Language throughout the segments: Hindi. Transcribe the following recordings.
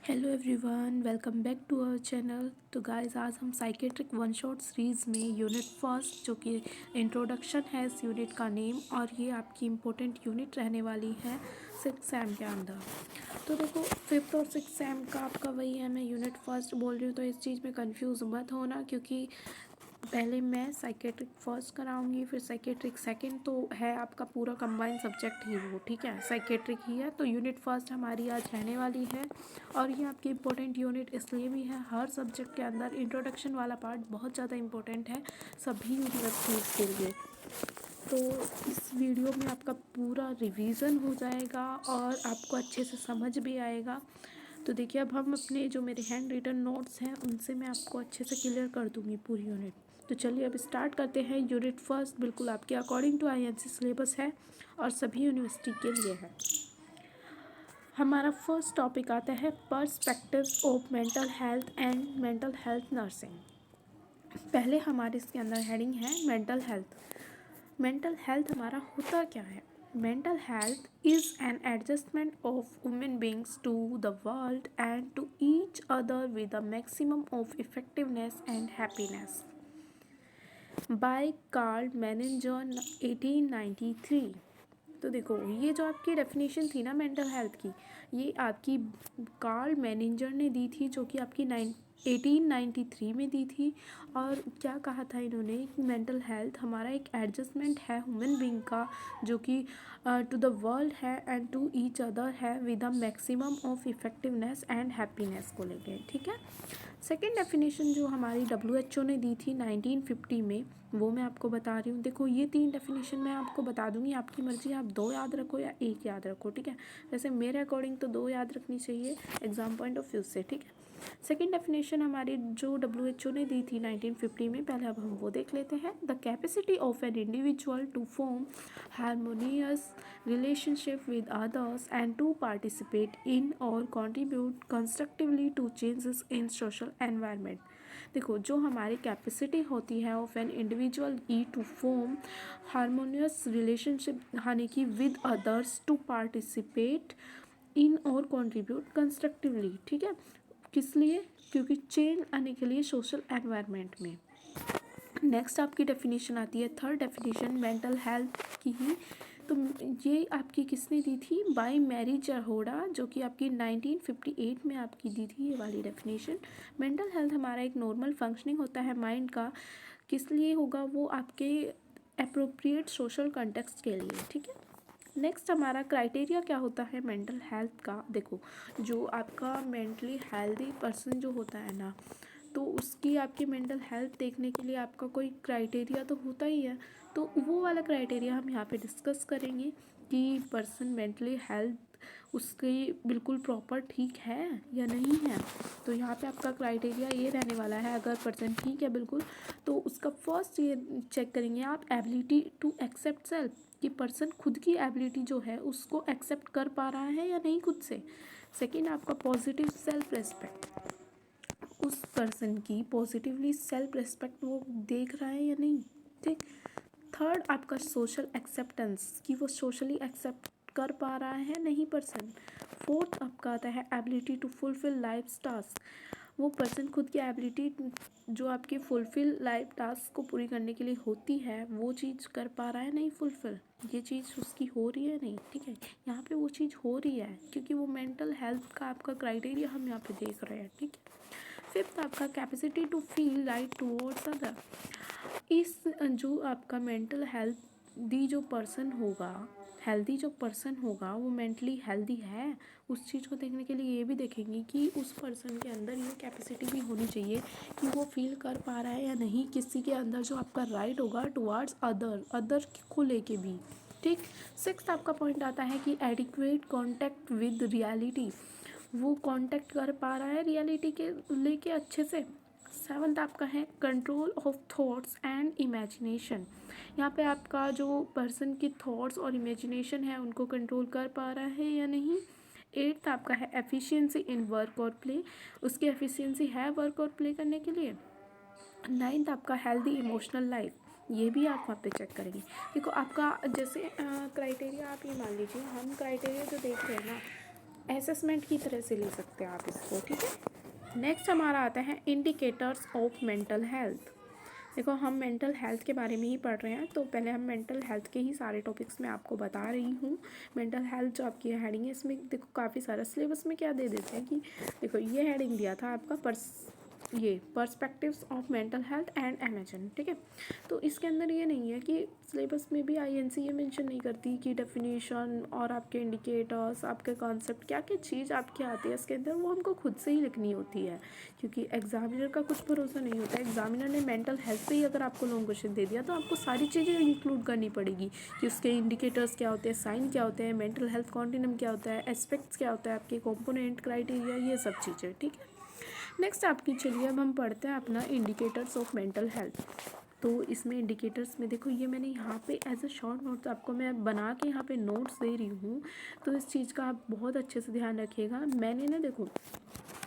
Hello everyone, welcome back to our channel. तो गाइस, आज हम साइकेट्रिक वन शॉट सीरीज़ में यूनिट फर्स्ट, जो कि इंट्रोडक्शन है इस यूनिट का नेम, और ये आपकी इम्पोर्टेंट यूनिट रहने वाली है सिक्स सेम के अंदर। तो देखो, फिफ्थ और सिक्स सेम का आपका वही है। मैं यूनिट फर्स्ट बोल रही हूँ तो इस चीज़ में कंफ्यूज मत होना, क्योंकि पहले मैं साइकेट्रिक फर्स्ट कराऊंगी, फिर साइकेट्रिक सेकंड, तो है आपका पूरा कंबाइंड सब्जेक्ट ही वो, ठीक है, साइकेट्रिक ही है। तो यूनिट फर्स्ट हमारी आज रहने वाली है, और ये आपकी इम्पोर्टेंट यूनिट इसलिए भी है, हर सब्जेक्ट के अंदर इंट्रोडक्शन वाला पार्ट बहुत ज़्यादा इम्पोर्टेंट है सभी यूनिवर्सिटीज़ के लिए। तो इस वीडियो में आपका पूरा रिवीजन हो जाएगा और आपको अच्छे से समझ भी आएगा। तो देखिए, अब हम अपने जो मेरे हैंड रिटन नोट्स हैं उनसे मैं आपको अच्छे से क्लियर कर दूँगी पूरी यूनिट। तो चलिए अब स्टार्ट करते हैं। यूनिट फर्स्ट बिल्कुल आपके अकॉर्डिंग टू आईएनसी सिलेबस है और सभी यूनिवर्सिटी के लिए है। हमारा फर्स्ट टॉपिक आता है perspectives of mental health and mental health nursing. पहले हमारे इसके अंदर हेडिंग है मेंटल हेल्थ। मेंटल हेल्थ हमारा होता क्या है? Mental health is an adjustment of human beings to the world and to each other with the maximum of effectiveness and happiness, by Karl Menninger 1893। तो देखो, ये जो आपकी डेफिनेशन थी ना मेंटल हेल्थ की, ये आपकी कार्ल मैनेजर ने दी थी, जो कि आपकी 1893 में दी थी। और क्या कहा था इन्होंने कि मेंटल हेल्थ हमारा एक एडजस्टमेंट है ह्यूमन बींग का, जो कि टू द वर्ल्ड है एंड टू ईच अदर है with the maximum of effectiveness and happiness को लेके, ठीक है। सेकेंड डेफिनेशन जो हमारी WHO ने दी थी 1950 में, वो मैं आपको बता रही हूँ। देखो, ये तीन डेफिनेशन मैं आपको बता दूँगी, आपकी मर्ज़ी, आप दो याद रखो या एक याद रखो, ठीक है। वैसे मेरे अकॉर्डिंग तो दो याद रखनी चाहिए एग्जाम पॉइंट ऑफ व्यू से, ठीक है। सेकेंड डेफिनेशन हमारी जो WHO ने दी थी 1950 में, पहले अब हम वो देख लेते हैं। The capacity of an individual to form harmonious relationship with others and to participate in or contribute constructively to changes in social environment। देखो, जो हमारी कैपेसिटी होती है ऑफ एन इंडिविजुअल ई टू फॉर्म हारमोनियस रिलेशनशिप, यानी कि with others, to participate in और कंट्रीब्यूट कंस्ट्रक्टिवली, ठीक है। किस लिए? क्योंकि चेंज आने के लिए सोशल एनवायरनमेंट में। नेक्स्ट आपकी डेफिनेशन आती है, थर्ड डेफिनेशन मेंटल हेल्थ की ही। तो ये आपकी किसने दी थी? बाय मैरी जहोड़ा, जो कि आपकी 1958 में आपकी दी थी ये वाली डेफिनेशन। मेंटल हेल्थ हमारा एक नॉर्मल फंक्शनिंग होता है माइंड का। किस लिए होगा वो? आपके अप्रोप्रिएट सोशल कंटेक्स्ट के लिए, ठीक है। नेक्स्ट हमारा क्राइटेरिया क्या होता है मेंटल हेल्थ का? देखो, जो आपका मेंटली हेल्दी पर्सन जो होता है ना, तो उसकी आपकी मेंटल हेल्थ देखने के लिए आपका कोई क्राइटेरिया तो होता ही है। तो वो वाला क्राइटेरिया हम यहाँ पे डिस्कस करेंगे कि पर्सन मेंटली हेल्थ उसकी बिल्कुल प्रॉपर ठीक है या नहीं है। तो यहाँ पे आपका क्राइटेरिया ये रहने वाला है, अगर पर्सन ठीक है बिल्कुल, तो उसका फर्स्ट ये चेक करेंगे आप, एबिलिटी टू एक्सेप्ट सेल्फ, कि पर्सन खुद की एबिलिटी जो है उसको एक्सेप्ट कर पा रहा है या नहीं खुद से। सेकेंड, आपका पॉजिटिव सेल्फ रेस्पेक्ट, उस पर्सन की पॉजिटिवली सेल्फ रेस्पेक्ट वो देख रहा है या नहीं, ठीक। थर्ड, आपका सोशल एक्सेप्टेंस, कि वो सोशली एक्सेप्ट कर पा रहा है नहीं पर्सन। फोर्थ आपका आता है ability to fulfil life task, वो पर्सन खुद की एबिलिटी जो आपकी फुलफिल लाइफ टास्क को पूरी करने के लिए होती है, वो चीज़ कर पा रहा है नहीं फुलफिल, ये चीज़ उसकी हो रही है नहीं, ठीक है। यहाँ पे वो चीज़ हो रही है, क्योंकि वो मेंटल हेल्थ का आपका क्राइटेरिया हम यहाँ पे देख रहे हैं, ठीक है। फिफ्थ, आपका capacity to feel right towards other, इस जो आपका मेंटल हेल्दी जो पर्सन होगा, हेल्दी जो पर्सन होगा, वो मेंटली हेल्दी है, उस चीज़ को देखने के लिए ये भी देखेंगे कि उस पर्सन के अंदर ये कैपेसिटी भी होनी चाहिए कि वो फील कर पा रहा है या नहीं किसी के अंदर जो आपका राइट होगा टुवार्ड्स अदर को लेके भी, ठीक। सिक्स्थ आपका पॉइंट आता है कि एडिक्वेट कॉन्टैक्ट विद रियलिटी, वो कांटेक्ट कर पा रहा है रियलिटी के लेके अच्छे से। सेवन्थ आपका है control of thoughts and imagination, यहाँ पे आपका जो पर्सन की थॉट्स और इमेजिनेशन है उनको कंट्रोल कर पा रहा है या नहीं। एट्थ आपका है एफिशिएंसी इन वर्क और प्ले, उसकी एफिशिएंसी है वर्क और प्ले करने के लिए। नाइन्थ आपका हेल्दी इमोशनल लाइफ, ये भी आप वहाँ पे चेक करेंगे। देखो, आपका जैसे क्राइटेरिया आप ये मान लीजिए, हम क्राइटेरिया जो देख रहे हैं ना, असेसमेंट की तरह से ले सकते हैं आप इसको, ठीक है। नेक्स्ट हमारा आता है इंडिकेटर्स ऑफ मेंटल हेल्थ। देखो हम मेंटल हेल्थ के बारे में ही पढ़ रहे हैं, तो पहले हम मेंटल हेल्थ के ही सारे टॉपिक्स मैं आपको बता रही हूँ। मेंटल हेल्थ जो आपकी हेडिंग है इसमें देखो काफ़ी सारा सिलेबस में क्या दे देते हैं कि देखो ये हेडिंग दिया था आपका perspectives of mental health and MHN, ठीक है। तो इसके अंदर ये नहीं है कि सिलेबस में भी आईएनसी ये मेंशन नहीं करती कि डेफिनेशन और आपके इंडिकेटर्स, आपके कॉन्सेप्ट, क्या क्या चीज़ आपकी आती है इसके अंदर, वो हमको खुद से ही लिखनी होती है, क्योंकि एग्जामिनर का कुछ भरोसा नहीं होता। एग्जामिनर ने मेंटल हेल्थ पे ही अगर आपको लॉन्ग क्वेश्चन दे दिया तो आपको सारी चीज़ें इंक्लूड करनी पड़ेगी कि उसके इंडिकेटर्स क्या होते हैं, साइन क्या होते हैं, मेंटल हेल्थ कॉन्टिनम क्या होता है, एस्पेक्ट्स क्या होता है, आपके कॉम्पोनेंट क्राइटेरिया, ये सब चीज़ें, ठीक है। नेक्स्ट आपकी चलिए अब हम पढ़ते हैं अपना इंडिकेटर्स ऑफ मेंटल हेल्थ। तो इसमें इंडिकेटर्स में देखो ये मैंने यहाँ पे एज अ शॉर्ट नोट्स आपको मैं बना के यहाँ पे नोट्स दे रही हूँ, तो इस चीज़ का आप बहुत अच्छे से ध्यान रखिएगा। मैंने ना देखो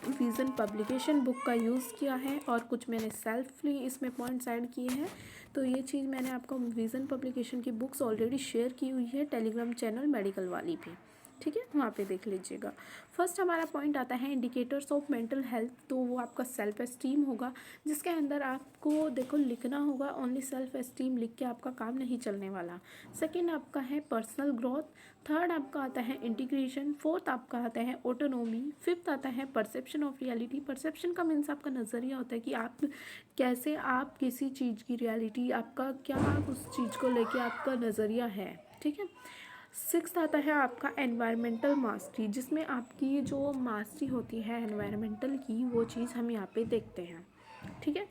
विज़न पब्लिकेशन बुक का यूज़ किया है और कुछ मैंने सेल्फली इसमें पॉइंट्स ऐड किए हैं। तो ये चीज़ मैंने आपको विज़न पब्लिकेशन की बुक्स ऑलरेडी शेयर की हुई है टेलीग्राम चैनल मेडिकल वाली पे, ठीक है, वहाँ पे देख लीजिएगा। फर्स्ट हमारा पॉइंट आता है इंडिकेटर्स ऑफ मेंटल हेल्थ, तो वो आपका सेल्फ एस्टीम होगा, जिसके अंदर आपको देखो लिखना होगा। ओनली सेल्फ एस्टीम लिख के आपका काम नहीं चलने वाला। सेकंड आपका है पर्सनल ग्रोथ। थर्ड आपका आता है इंटीग्रेशन। फोर्थ आपका आता है ऑटोनोमी। फिफ्थ आता है परसेप्शन ऑफ रियलिटी। परसेप्शन का मीन्स आपका नज़रिया होता है कि आप कैसे आप किसी चीज़ की रियलिटी, आपका क्या आप उस चीज़ को लेके आपका नज़रिया है, ठीक है। सिक्स्थ आता है आपका एनवायरमेंटल मास्टरी, जिसमें आपकी जो मास्टरी होती है एनवायरमेंटल की, वो चीज़ हम यहाँ पे देखते हैं, ठीक है।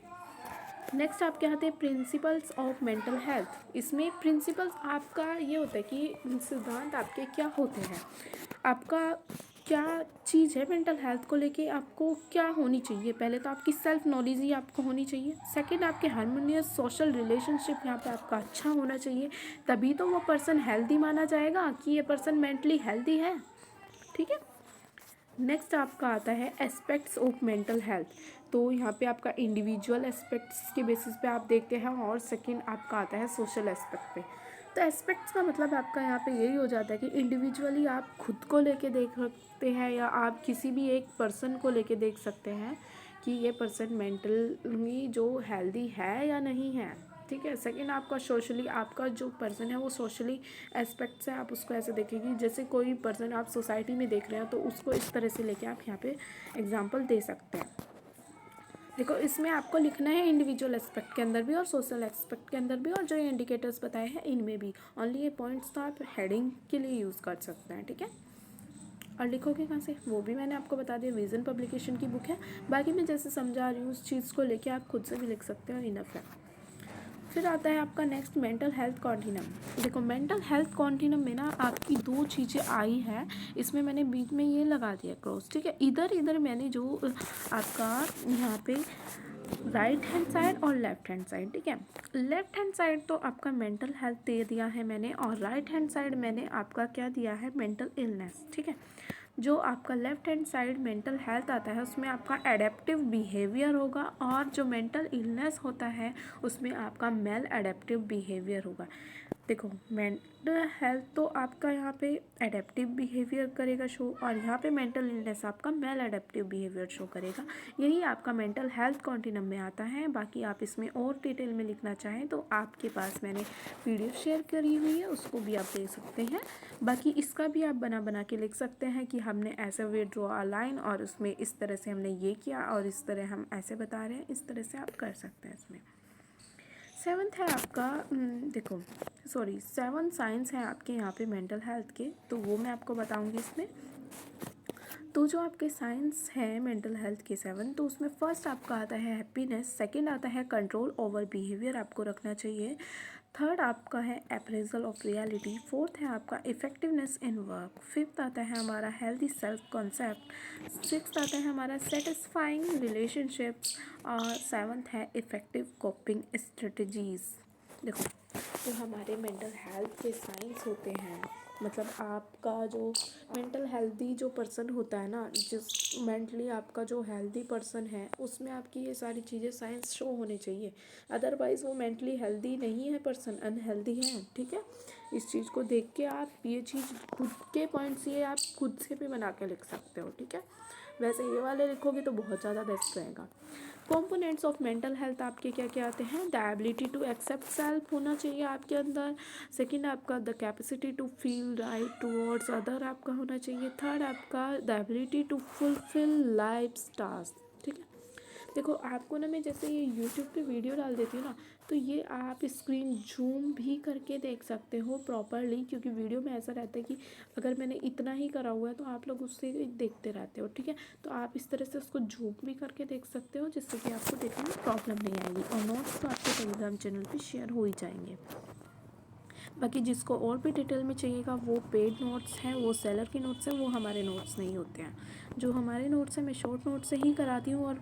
नेक्स्ट आपके आते हैं प्रिंसिपल्स ऑफ मेंटल हेल्थ। इसमें प्रिंसिपल्स आपका ये होता है कि सिद्धांत आपके क्या होते हैं, आपका क्या चीज़ है मेंटल हेल्थ को लेके, आपको क्या होनी चाहिए। पहले तो आपकी सेल्फ नॉलेज ही आपको होनी चाहिए। सेकंड आपके हार्मोनियस सोशल रिलेशनशिप यहाँ पे आपका अच्छा होना चाहिए, तभी तो वो पर्सन हेल्दी माना जाएगा कि ये पर्सन मेंटली हेल्दी है, ठीक है। नेक्स्ट आपका आता है एस्पेक्ट्स ऑफ मेंटल हेल्थ। तो यहाँ पे आपका इंडिविजुअल एस्पेक्ट्स के बेसिस पे आप देखते हैं, और सेकंड आपका आता है सोशल एस्पेक्ट पे। तो एस्पेक्ट्स का मतलब आपका यहाँ पे यही हो जाता है कि इंडिविजुअली आप खुद को लेके देख सकते हैं, या आप किसी भी एक पर्सन को लेके देख सकते हैं कि ये पर्सन मेंटली जो हेल्दी है या नहीं है, ठीक है। सेकंड आपका सोशली, आपका जो पर्सन है वो सोशली एस्पेक्ट से आप उसको ऐसे देखेंगे, जैसे कोई पर्सन आप सोसाइटी में देख रहे हैं तो उसको इस तरह से लेके आप यहाँ पे एग्जांपल दे सकते हैं। देखो इसमें आपको लिखना है इंडिविजुअल एस्पेक्ट के अंदर भी और सोशल एस्पेक्ट के अंदर भी, और जो ये इंडिकेटर्स बताए हैं इनमें भी। ओनली ये पॉइंट्स तो आप हेडिंग के लिए यूज़ कर सकते हैं, ठीक है। और लिखोगे कहाँ से, वो भी मैंने आपको बता दिया, विज़न पब्लिकेशन की बुक है। बाकी मैं जैसे समझा रही हूँ उस चीज़ को लेके आप खुद से भी लिख सकते हो, इनफ है। फिर आता है आपका नेक्स्ट मेंटल हेल्थ कॉन्टिनम। देखो मेंटल हेल्थ कॉन्टिनम में ना आपकी दो चीज़ें आई है, इसमें मैंने बीच में ये लगा दिया क्रॉस, ठीक है। इधर इधर मैंने जो आपका यहाँ पे राइट हैंड साइड और लेफ्ट हैंड साइड, ठीक है। लेफ्ट हैंड साइड तो आपका मेंटल हेल्थ दे दिया है मैंने, और राइट हैंड साइड मैंने आपका क्या दिया है, मेंटल इलनेस, ठीक है। जो आपका left hand side mental health आता है उसमें आपका एडेप्टिव बिहेवियर होगा, और जो मेंटल इलनेस होता है उसमें आपका मेल एडेप्टिव बिहेवियर होगा। देखो मेंटल हेल्थ तो आपका यहाँ पे एडेप्टिव बिहेवियर करेगा शो, और यहाँ पे मेंटल इलनेस आपका मेल एडेप्टिव बिहेवियर शो करेगा। यही आपका मेंटल हेल्थ कॉन्टिनम में आता है। बाकी आप इसमें और डिटेल में लिखना चाहें तो आपके पास मैंने पीडीएफ शेयर करी हुई है, उसको भी आप ले सकते हैं। बाकी इसका भी आप बना के लिख सकते हैं कि हमने ऐसे वे ड्रॉ अ लाइन, और उसमें इस तरह से हमने ये किया, और इस तरह हम ऐसे बता रहे हैं, इस तरह से आप कर सकते हैं इसमें। सेवन्थ है आपका देखो सॉरी 7 साइंस हैं आपके यहाँ पे मेंटल हेल्थ के, तो वो मैं आपको बताऊंगी इसमें। तो जो आपके साइंस है मेंटल हेल्थ के 7, तो उसमें फर्स्ट आपका आता है हैप्पीनेस। सेकंड आता है कंट्रोल ओवर बिहेवियर, आपको रखना चाहिए। थर्ड आपका है अप्रेजल ऑफ रियलिटी। फोर्थ है आपका इफेक्टिवनेस इन वर्क। फिफ्थ आता है हमारा हेल्दी सेल्फ कॉन्सेप्ट। सिक्स्थ आता है हमारा सेटिस्फाइंग रिलेशनशिप्स, और सेवन्थ है इफ़ेक्टिव कोपिंग स्ट्रेटजीज़। देखो तो हमारे मेंटल हेल्थ के साइंस होते हैं, मतलब आपका जो मेंटल हेल्दी जो पर्सन होता है ना, जिस मेंटली आपका जो हेल्दी पर्सन है उसमें आपकी ये सारी चीज़ें साइंस शो होने चाहिए, अदरवाइज़ वो मेंटली हेल्दी नहीं है पर्सन, अनहेल्दी है, ठीक है। इस चीज़ को देख के आप ये चीज़ खुद के पॉइंट्स ये आप खुद से भी बना के लिख सकते हो, ठीक है। वैसे ये वाले लिखोगे तो बहुत ज़्यादा बेस्ट रहेगा। कंपोनेंट्स ऑफ मेंटल हेल्थ आपके क्या क्या आते हैं? The ability to accept self होना चाहिए आपके अंदर। सेकंड आपका the capacity to feel right towards other आपका होना चाहिए। थर्ड आपका the ability to fulfil life task, ठीक है। देखो आपको ना मैं जैसे ये यूट्यूब पे वीडियो डाल देती हूँ ना, तो ये आप स्क्रीन जूम भी करके देख सकते हो प्रॉपरली, क्योंकि वीडियो में ऐसा रहता है कि अगर मैंने इतना ही करा हुआ है तो आप लोग उससे देखते रहते हो, ठीक है। तो आप इस तरह से उसको जूम भी करके देख सकते हो, जिससे कि आपको देखने में प्रॉब्लम नहीं आएगी। और नोट्स तो आपके टेलीग्राम चैनल पर शेयर हो ही जाएंगे। बाकी जिसको और भी डिटेल में चाहिएगा वो पेड नोट्स हैं, वो सेलर के नोट्स हैं, वो हमारे नोट्स नहीं होते हैं। जो हमारे नोट्स हैं मैं शॉर्ट नोट से ही कराती हूँ, और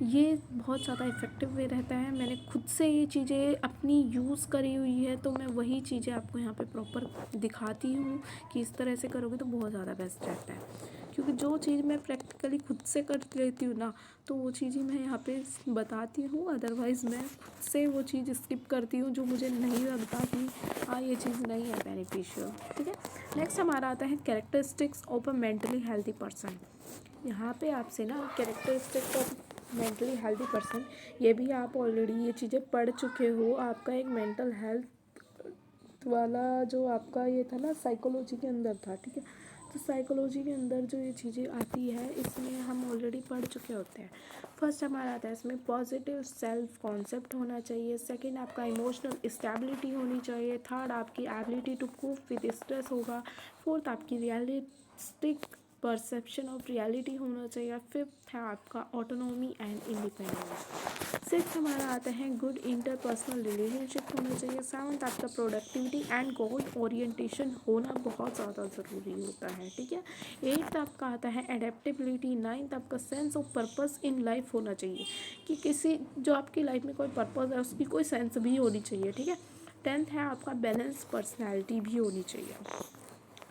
ये बहुत ज़्यादा इफ़ेक्टिव वे रहता है। मैंने खुद से ये चीज़ें अपनी यूज़ करी हुई है, तो मैं वही चीज़ें आपको यहाँ पे प्रॉपर दिखाती हूँ कि इस तरह से करोगे तो बहुत ज़्यादा बेस्ट रहता है। क्योंकि जो चीज़ मैं प्रैक्टिकली खुद से कर लेती हूँ ना, तो वो चीज़ें मैं यहाँ पे बताती हूँ। अदरवाइज़ मैं खुद से वो चीज़ स्किप करती हूँ जो मुझे नहीं लगता कि हाँ ये चीज़ नहीं है बेनिफिशियल, ठीक है। नेक्स्ट हमारा आता है characteristics of a mentally healthy person. यहाँ पे आपसे ना characteristics of mentally healthy person, ये भी आप ऑलरेडी ये चीज़ें पढ़ चुके हो। आपका एक मेंटल हेल्थ वाला जो आपका ये था ना साइकोलॉजी के अंदर था, ठीक है। तो साइकोलॉजी के अंदर जो ये चीज़ें आती है इसमें हम ऑलरेडी पढ़ चुके होते हैं। फर्स्ट हमारा आता है इसमें पॉजिटिव सेल्फ कॉन्सेप्ट होना चाहिए। सेकंड आपका इमोशनल स्टेबिलिटी होनी चाहिए। थर्ड आपकी ability to cope with stress होगा। फोर्थ आपकी रियलिस्टिक परसेप्शन ऑफ रियलिटी होना चाहिए। फिफ्थ है आपका ऑटोनॉमी एंड इंडिपेंडेंस। सिक्स हमारा आता है गुड इंटरपर्सनल रिलेशनशिप होना चाहिए। सेवंथ आपका प्रोडक्टिविटी एंड गोल ओरिएंटेशन होना बहुत ज़्यादा ज़रूरी होता है, ठीक है। एट्थ आपका आता है एडेप्टेबिलिटी। नाइन्थ आपका sense of purpose in life होना चाहिए, कि किसी जो आपकी लाइफ में कोई पर्पस है उसकी कोई सेंस भी होनी चाहिए, ठीक है। टेंथ है आपका बैलेंस पर्सनैलिटी भी होनी चाहिए।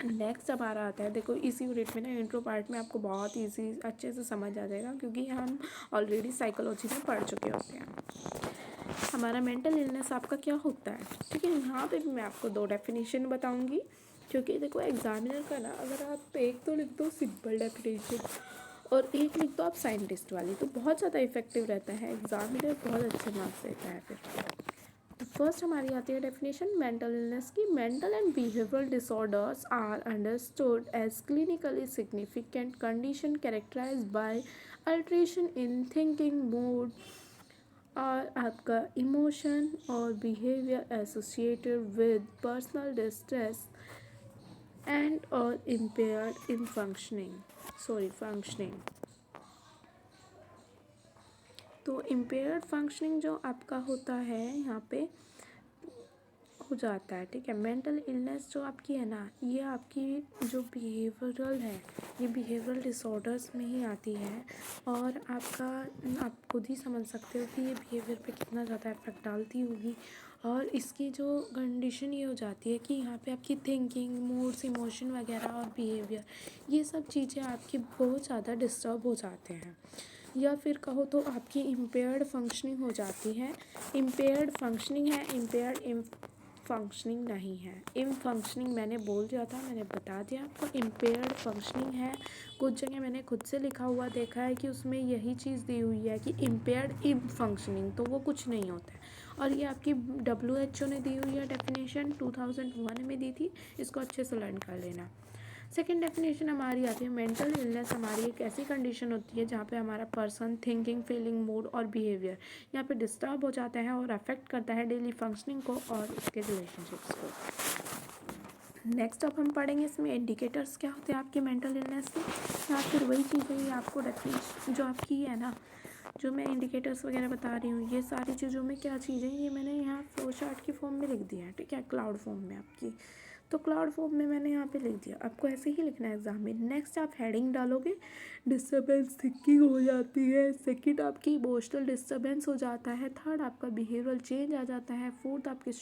नेक्स्ट हमारा आता है, देखो इस यूनिट में ना इंट्रो पार्ट में आपको बहुत ईजी अच्छे से समझ आ जाएगा, क्योंकि हम ऑलरेडी साइकोलॉजी में पढ़ चुके होते हैं। हमारा मेंटल इलनेस आपका क्या होता है, ठीक है। यहाँ पे भी मैं आपको दो डेफिनेशन बताऊँगी, क्योंकि देखो एग्जामिनर का ना अगर आप एक तो लिख दो सिंपल डेफिनेशन और एक लिख दो आप साइंटिस्ट वाली, तो बहुत ज़्यादा इफेक्टिव रहता है। एग्जामिनर बहुत अच्छे मार्क्स देता है फिर। तो फर्स्ट हमारी आती है डेफिनेशन मेंटल इलनेस की। Mental and behavioural disorders are understood as clinically significant condition characterised by alteration in thinking mood और आपका इमोशन और behaviour associated with personal distress and और इम्पेयर्ड इन फंक्शनिंग। तो इम्पेयर्ड फंक्शनिंग जो आपका होता है यहाँ पे हो जाता है, ठीक है। मेंटल इलनेस जो आपकी है ना, ये आपकी जो बिहेवियरल है, ये बिहेवियरल डिसऑर्डर्स में ही आती है। और आपका आप खुद ही समझ सकते हो कि ये बिहेवियर पे कितना ज़्यादा इफेक्ट डालती होगी। और इसकी जो कंडीशन ये हो जाती है कि यहाँ पे आपकी थिंकिंग, मूड्स, इमोशन वगैरह और बिहेवियर, ये सब चीज़ें आपकी बहुत ज़्यादा डिस्टर्ब हो जाते हैं, या फिर कहो तो आपकी इम्पेयर्ड फंक्शनिंग हो जाती है। इम्पेयर्ड फंक्शनिंग है, इम्पेयर्ड फंक्शनिंग नहीं है। इम फंक्शनिंग मैंने बोल दिया था, मैंने बता दिया आपको, इम्पेयर्ड फंक्शनिंग है। कुछ जगह मैंने खुद से लिखा हुआ देखा है कि उसमें यही चीज़ दी हुई है कि इम्पेयर्ड इम फंक्शनिंग, तो वो कुछ नहीं होता है। और ये आपकी WHO ने दी हुई है डेफिनेशन, 2001 में दी थी, इसको अच्छे से लर्न कर लेना। सेकेंड डेफिनेशन हमारी आती है मेंटल इलनेस हमारी एक ऐसी कंडीशन होती है जहाँ पे हमारा पर्सन थिंकिंग, फीलिंग, मूड और बिहेवियर यहाँ पे डिस्टर्ब हो जाता है और अफेक्ट करता है डेली फंक्शनिंग को और उसके रिलेशनशिप्स को। नेक्स्ट अब हम पढ़ेंगे इसमें इंडिकेटर्स क्या होते हैं आपके मेंटल इलनेस के, या फिर वही चीज़ें आपको डेफिनेशन जो आपकी है ना, जो मैं इंडिकेटर्स वगैरह बता रही हूँ, ये सारी चीज़ों में क्या चीज़ें ये मैंने यहाँ फ्लो चार्ट की फॉर्म में लिख दिया है, ठीक है, क्लाउड फॉर्म में आपकी। तो क्लाउड फॉर्म में मैंने यहाँ पे लिख दिया, आपको ऐसे ही लिखना है एग्जाम में। नेक्स्ट आप हेडिंग डालोगे, डिस्टर्बेंस थिंकिंग हो जाती है। सेकंड आपकी इमोशनल डिस्टर्बेंस हो जाता है। थर्ड आपका बिहेवियरल चेंज आ जाता है। फोर्थ आपके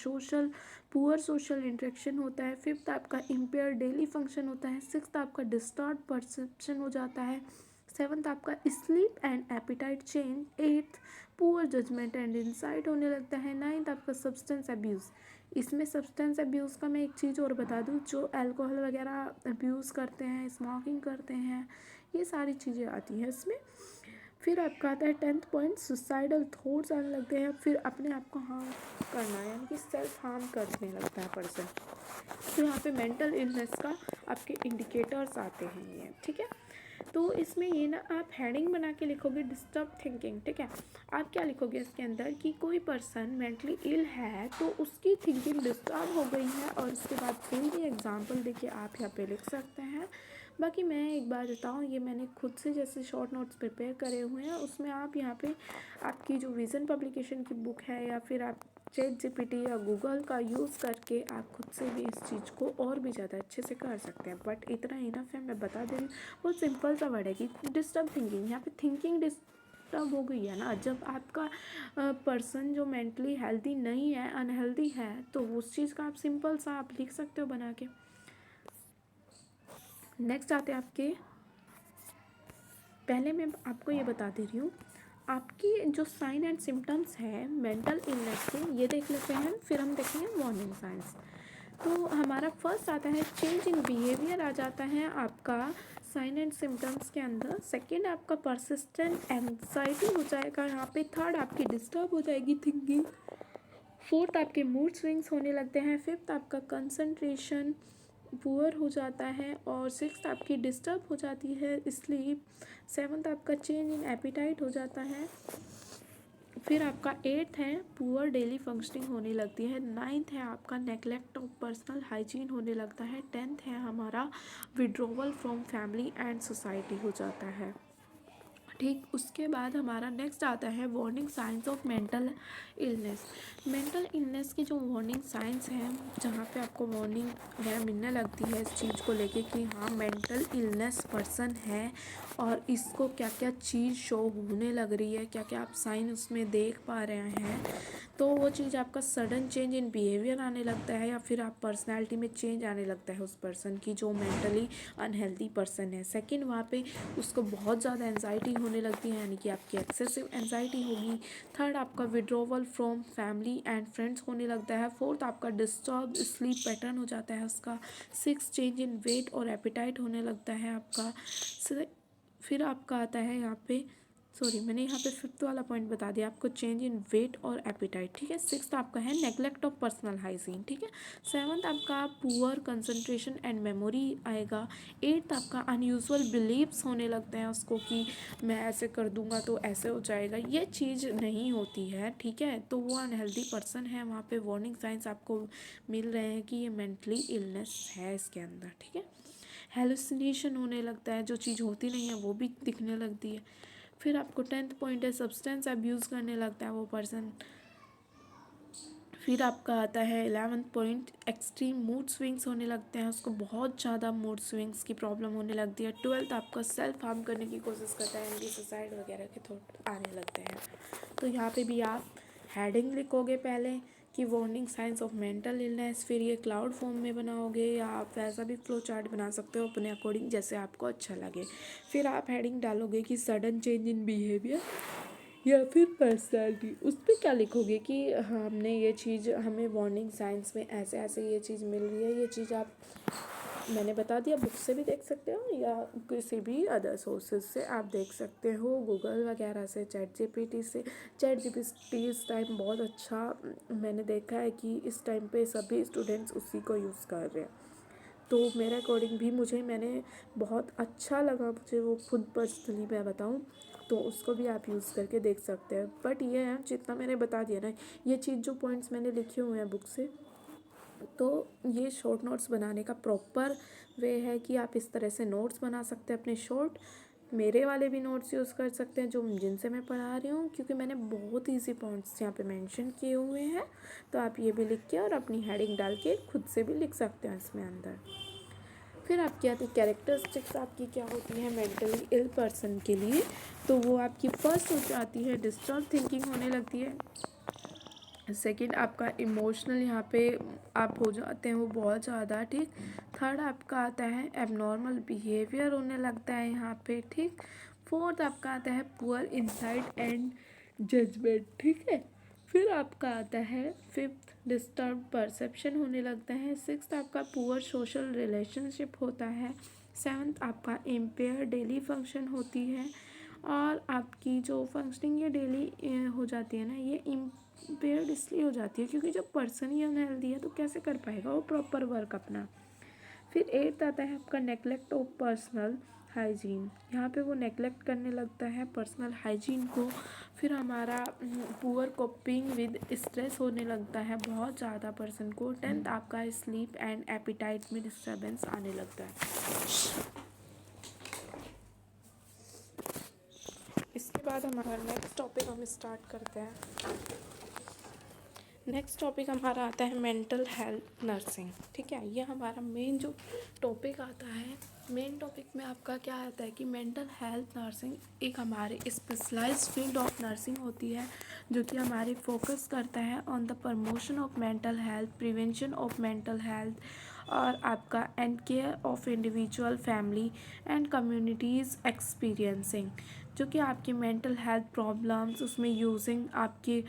पुअर सोशल इंटरेक्शन होता है। फिफ्थ आपका इम्पेयर डेली फंक्शन होता है। सिक्स्थ आपका डिस्टॉर्ट परसेप्शन हो जाता है। सेवन्थ आपका sleep and appetite change. Eighth poor judgment and insight होने लगता है। नाइन्थ आपका सब्सटेंस अब्यूज़, इसमें सब्सटेंस अब्यूज़ का मैं एक चीज़ और बता दूँ, जो अल्कोहल वगैरह अब्यूज़ करते हैं, स्मोकिंग करते हैं, ये सारी चीज़ें आती हैं इसमें। फिर आपका आता है 10th पॉइंट, सुसाइडल थॉट्स आने लगते हैं, फिर अपने आप को हार्म करना, यानी कि सेल्फ हार्म करने लगता है पर्सन। तो यहाँ पे मेंटल इलनेस का आपके इंडिकेटर्स आते हैं ये, ठीक है। तो इसमें ये ना आप हेडिंग बना के लिखोगे डिस्टर्ब थिंकिंग, ठीक है। आप क्या लिखोगे इसके अंदर कि कोई पर्सन मेंटली इल है तो उसकी थिंकिंग डिस्टर्ब हो गई है, और उसके बाद कोई भी एग्जांपल देके आप यहाँ पे लिख सकते हैं। बाकी मैं एक बार बताऊँ, ये मैंने खुद से जैसे शॉर्ट नोट्स प्रिपेयर करे हुए हैं, उसमें आप यहाँ पे आपकी जो विज़न पब्लिकेशन की बुक है, या फिर आप ChatGPT या गूगल का यूज़ करके आप खुद से भी इस चीज़ को और भी ज़्यादा अच्छे से कर सकते हैं। बट इतना इनफ है, मैं बता दे रही हूँ। बहुत सिंपल सा वर्ड है कि डिस्टर्ब थिंकिंग, यहाँ पे थिंकिंग डिस्टर्ब हो गई है ना। जब आपका पर्सन जो मेंटली हेल्दी नहीं है, अनहेल्दी है, तो उस चीज़ का आप सिंपल सा आप लिख सकते हो बना के। नेक्स्ट आते हैं आपके, पहले मैं आपको ये बता दे रही हूँ, आपकी जो साइन एंड सिम्टम्स हैं मेंटल इलनेस के, ये देख लेते हैं, फिर हम देखेंगे वार्निंग साइंस। तो हमारा फर्स्ट आता है चेंज इन बिहेवियर, आ जाता है आपका साइन एंड सिम्टम्स के अंदर। सेकंड आपका परसिस्टेंट एंजाइटी हो जाएगा यहाँ पे। थर्ड आपकी डिस्टर्ब हो जाएगी थिंकिंग। फोर्थ आपके मूड स्विंग्स होने लगते हैं। फिफ्थ आपका कंसंट्रेशन पुअर हो जाता है, और सिक्स्थ आपकी डिस्टर्ब हो जाती है स्लीप। सेवन्थ आपका चेंज इन एपिटाइट हो जाता है। फिर आपका एट्थ है पुअर डेली फंक्शनिंग होने लगती है। नाइन्थ है आपका नेग्लेक्ट ऑफ पर्सनल हाइजीन होने लगता है। 10th है हमारा withdrawal from family and society हो जाता है, ठीक। उसके बाद हमारा नेक्स्ट आता है warning science of mental illness. Mental illness की जो वार्निंग साइंस हैं, जहाँ पे आपको वार्निंग वगैरह मिलने लगती है इस चीज़ को लेके कि हाँ मेंटल इलनेस पर्सन है, और इसको क्या क्या चीज़ शो होने लग रही है, क्या क्या आप साइन उसमें देख पा रहे हैं, तो वो चीज़ आपका सडन चेंज इन बिहेवियर आने लगता है, या फिर आप पर्सनैलिटी में चेंज आने लगता है उस पर्सन की जो मेंटली अनहेल्दी पर्सन है। सेकंड, वहाँ पे उसको बहुत ज़्यादा एंजाइटी होने लगती है, यानी कि आपकी एक्सेसिव एंजाइटी होगी। थर्ड आपका withdrawal from family and friends होने लगता है। फोर्थ आपका डिस्टर्ब स्लीप पैटर्न हो जाता है उसका। सिक्स चेंज इन वेट और एपिटाइट होने लगता है आपका। फिर आपका आता है यहाँ पे, सॉरी मैंने यहाँ पे फिफ्थ वाला पॉइंट बता दिया आपको, चेंज इन वेट और एपिटाइट, ठीक है। सिक्स्थ आपका है नेग्लेक्ट ऑफ पर्सनल हाइजीन, ठीक है। सेवन्थ आपका पुअर कंसंट्रेशन एंड मेमोरी आएगा। एट्थ आपका अनयूजुअल बिलीव्स होने लगते हैं उसको कि मैं ऐसे कर दूंगा तो ऐसे हो जाएगा, ये चीज़ नहीं होती है, ठीक है। तो वो अनहेल्दी पर्सन है, वहाँ पे वार्निंग साइंस आपको मिल रहे हैं कि ये मेंटली इलनेस है इसके अंदर, ठीक है। हेलुसिनेशन होने लगता है, जो चीज़ होती नहीं है वो भी दिखने लगती है। फिर आपको 10th पॉइंट है सब्सटेंस अब्यूज़ करने लगता है वो पर्सन। फिर आपका आता है 11th point, extreme mood swings होने लगते हैं, उसको बहुत ज़्यादा मूड स्विंग्स की प्रॉब्लम होने लगती है। 12th आपका सेल्फ हार्म करने की कोशिश करता है, एंटी सुसाइड वगैरह के थॉट आने लगते हैं। तो यहाँ पे भी आप हेडिंग लिखोगे पहले कि warning science of mental illness, फिर ये क्लाउड फॉर्म में बनाओगे, या आप वैसा भी फ्लो चार्ट बना सकते हो अपने अकॉर्डिंग जैसे आपको अच्छा लगे। फिर आप हेडिंग डालोगे कि सडन चेंज इन बिहेवियर या फिर पर्सनैलिटी। उस पर क्या लिखोगे कि हमने ये चीज़, हमें वार्निंग साइंस में ऐसे ऐसे ये चीज़ मिल रही है। ये चीज़ आप, मैंने बता दिया, बुक से भी देख सकते हो या किसी भी अदर सोर्सेज से आप देख सकते हो, गूगल वगैरह से, ChatGPT से। ChatGPT इस टाइम बहुत अच्छा, मैंने देखा है कि इस टाइम पे सभी स्टूडेंट्स उसी को यूज़ कर रहे हैं। तो मेरे अकॉर्डिंग भी मैंने बहुत अच्छा लगा, मुझे वो खुद पर्सनली मैं बताऊँ तो उसको भी आप यूज़ करके देख सकते हैं। बट ये है, जितना मैंने बता दिया ना, ये चीज़ जो पॉइंट्स मैंने लिखे हुए हैं बुक से, तो ये शॉर्ट नोट्स बनाने का प्रॉपर वे है कि आप इस तरह से नोट्स बना सकते हैं अपने शॉर्ट। मेरे वाले भी नोट्स यूज़ कर सकते हैं जो जिनसे मैं पढ़ा रही हूँ, क्योंकि मैंने बहुत ईजी पॉइंट्स यहाँ पे मेंशन किए हुए हैं। तो आप ये भी लिख के और अपनी हेडिंग डाल के खुद से भी लिख सकते हैं इसमें अंदर। फिर आपकी आती कैरेक्टरिस्टिक्स आपकी क्या होती है मेंटली इल पर्सन के लिए, तो वो आपकी फर्स्ट हो जाती है डिस्टर्ब थिंकिंग होने लगती है। सेकंड आपका इमोशनल यहाँ पे आप हो जाते हैं वो बहुत ज़्यादा, ठीक। थर्ड आपका आता है एबनॉर्मल बिहेवियर होने लगता है यहाँ पे, ठीक। फोर्थ आपका आता है पुअर इंसाइट एंड जजमेंट, ठीक है। फिर आपका आता है फिफ्थ डिस्टर्ब परसेप्शन होने लगता है। सिक्स्थ आपका पुअर सोशल रिलेशनशिप होता है। सेवन्थ आपका इम्पेयर डेली फंक्शन होती है। और आपकी जो फंक्शनिंग ये डेली हो जाती है ना, ये इम्पेयर्ड इसलिए हो जाती है क्योंकि जब पर्सन ही अनहेल्दी है तो कैसे कर पाएगा वो प्रॉपर वर्क अपना। फिर एट्थ आता है आपका नेगलेक्ट ऑफ पर्सनल हाइजीन। यहाँ पे वो नेगलेक्ट करने लगता है पर्सनल हाइजीन को। फिर हमारा पुअर कोपिंग विद स्ट्रेस होने लगता है बहुत ज़्यादा पर्सन को। टेंथ आपका स्लीप एंड एपिटाइट में डिस्टर्बेंस आने लगता है। इसके बाद हमारा नेक्स्ट टॉपिक हम स्टार्ट करते हैं। नेक्स्ट टॉपिक हमारा आता है मेंटल हेल्थ नर्सिंग। ठीक है, ये हमारा मेन जो टॉपिक आता है, मेन टॉपिक में आपका क्या आता है कि मेंटल हेल्थ नर्सिंग एक हमारे स्पेशलाइज्ड फील्ड ऑफ नर्सिंग होती है जो कि हमारे फोकस करता है on the promotion of mental health, prevention of mental health और आपका and care of individual, family and communities experiencing, जो कि आपके मेंटल हेल्थ प्रॉब्लम्स उसमें यूजिंग आपके